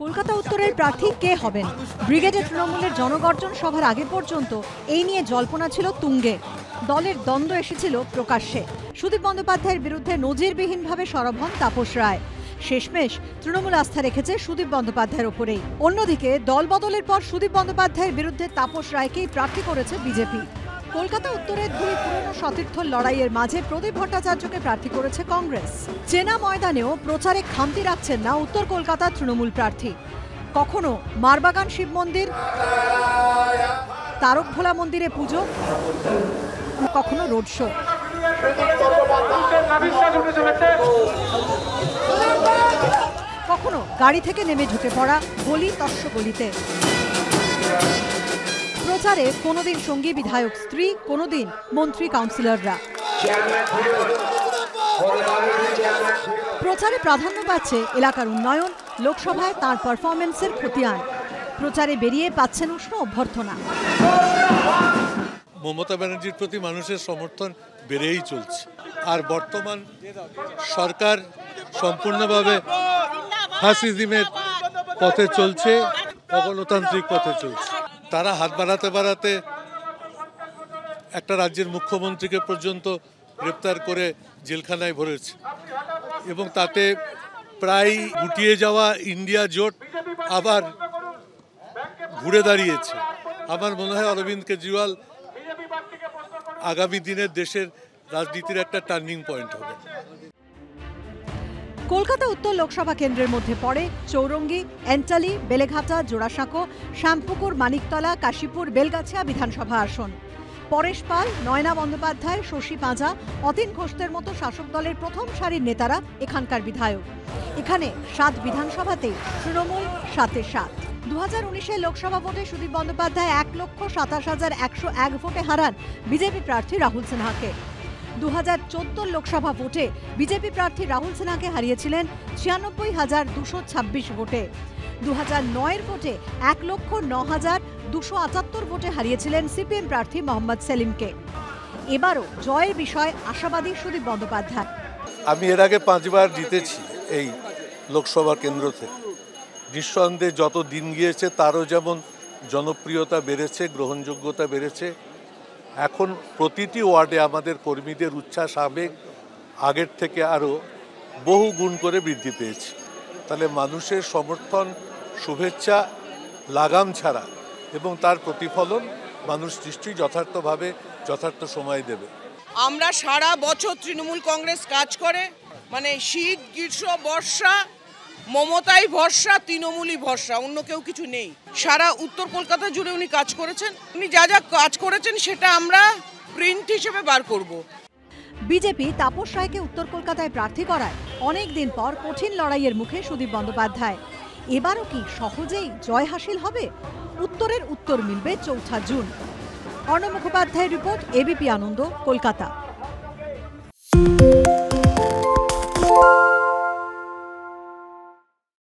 কলকাতা উত্তরের প্রার্থী কে হবেন? ব্রিগেডে তৃণমূলের জনগর্জন সভার আগে পর্যন্ত এই নিয়ে জল্পনা ছিল তুঙ্গে। দলের দ্বন্দ্ব এসেছিল প্রকাশ্যে। সুদীপ বন্দ্যোপাধ্যায়ের বিরুদ্ধে নজিরবিহীনভাবে সরব হন তাপস রায়। শেষমেশ তৃণমূল আস্থা রেখেছে সুদীপ বন্দ্যোপাধ্যায়ের ওপরেই। অন্যদিকে দল বদলের পর সুদীপ বন্দ্যোপাধ্যায়ের বিরুদ্ধে তাপস রায়কেই প্রার্থী করেছে বিজেপি। কলকাতা উত্তরের দুই পুরনো সতীর্থর লড়াইয়ের মাঝে প্রদীপ ভট্টাচার্যকে প্রার্থী করেছে কংগ্রেস। চেনা ময়দানেও প্রচারে খামতি রাখছেন না উত্তর কলকাতার তৃণমূল প্রার্থী। কখনো মারবাগান শিব মন্দির, তারকভোলা মন্দিরে পুজো, কখনো রোড শো। কখনো গাড়ি থেকে নেমে ঢুকে পড়া গলি তস্য গলিতে। প্রচারে কোনোদিন সঙ্গী বিধায়ক স্ত্রী, কোনোদিন মন্ত্রী কাউন্সিলররা। প্রচারে প্রাধান্য পাচ্ছে এলাকার উন্নয়ন, লোকসভায় তাঁর পারফরমেন্সের খতিয়ান। প্রচারে বেরিয়ে পাচ্ছেন উষ্ণ অভ্যর্থনা। মমতা ব্যানার্জির প্রতি মানুষের সমর্থন বেড়েই চলছে। আর বর্তমান সরকার সম্পূর্ণভাবে ফ্যাসিজমের পথে চলছে, অগণতান্ত্রিক পথে চলছে। তারা হাত বাড়াতে বাড়াতে একটা রাজ্যের মুখ্যমন্ত্রীকে পর্যন্ত গ্রেপ্তার করে জেলখানায় ভরেছে, এবং তাতে প্রায় গুটিয়ে যাওয়া ইন্ডিয়া জোট আবার ঘুরে দাঁড়িয়েছে। আমার মনে হয় অরবিন্দ কেজরিওয়াল আগামী দিনের দেশের রাজনীতির একটা টার্নিং পয়েন্ট হবে। কলকাতা উত্তর লোকসভা কেন্দ্রের মধ্যে পড়ে চৌরঙ্গি, এন্টালি, বেলেঘাটা, জোড়াসাঁকো, শ্যামপুকুর, মানিকতলা, কাশীপুর, বেলগাছিয়া বিধানসভা আসন। পরেশ পাল, নয়না বন্দ্যোপাধ্যায়, শশী পাঁজা, অতীন ঘোষদের মতো শাসক দলের প্রথম সারির নেতারা এখানকার বিধায়ক। এখানে 7 বিধানসভাতেই তৃণমূল 7-7। 2019-এর লোকসভা ভোটে সুদীপ বন্দ্যোপাধ্যায় 1,27,101 ভোটে হারান বিজেপি প্রার্থী রাহুল সিনহাকে। 2014 লোকসভা ভোটে বিজেপি প্রার্থী রাহুল সিনহাকে হারিয়েছিলেন 96,226 ভোটে। 2009-এর ভোটে 1,09,278 ভোটে হারিয়েছিলেন সিপিএম প্রার্থী মোহাম্মদ সেলিমকে। এবারও জয়ের বিষয় আশাবাদী সুদীপ বন্দ্যোপাধ্যায়। আমি এর আগে 5 বার জিতেছি এই লোকসভা কেন্দ্র থেকে। নিঃসন্দেহে যত দিন গিয়েছে তারও যেমন জনপ্রিয়তা বেড়েছে, গ্রহণযোগ্যতা বেড়েছে। এখন প্রতিটি ওয়ার্ডে আমাদের কর্মীদের উচ্ছ্বাস, আবেগ আগের থেকে আরও বহু গুণ করে বৃদ্ধি পেয়েছে। তাহলে মানুষের সমর্থন, শুভেচ্ছা লাগাম ছাড়া, এবং তার প্রতিফলন মানুষ নিশ্চয়ই যথার্থভাবে যথার্থ সময় দেবে। আমরা সারা বছর তৃণমূল কংগ্রেস কাজ করে, মানে শীত, গ্রীষ্ম, বর্ষা, মমতাই ভরসা, তৃণমূলই ভরসা, অন্য কেউ কিছু নেই। সারা উত্তর কলকাতা জুড়ে উনি কাজ করেছেন। উনি যা যা কাজ করেছেন সেটা আমরা প্রিন্ট হিসেবে বার করব। বিজেপি তাপস রায়কে উত্তর কলকাতায় প্রার্থী করায় অনেক দিন পর কঠিন লড়াইয়ের মুখে সুদীপ বন্দ্যোপাধ্যায়। এবারও কি সহজেই জয় হাসিল হবে? উত্তরের উত্তর মিলবে 4 জুন। অর্ণব মুখোপাধ্যায়ের রিপোর্ট, এবিপি আনন্দ, কলকাতা।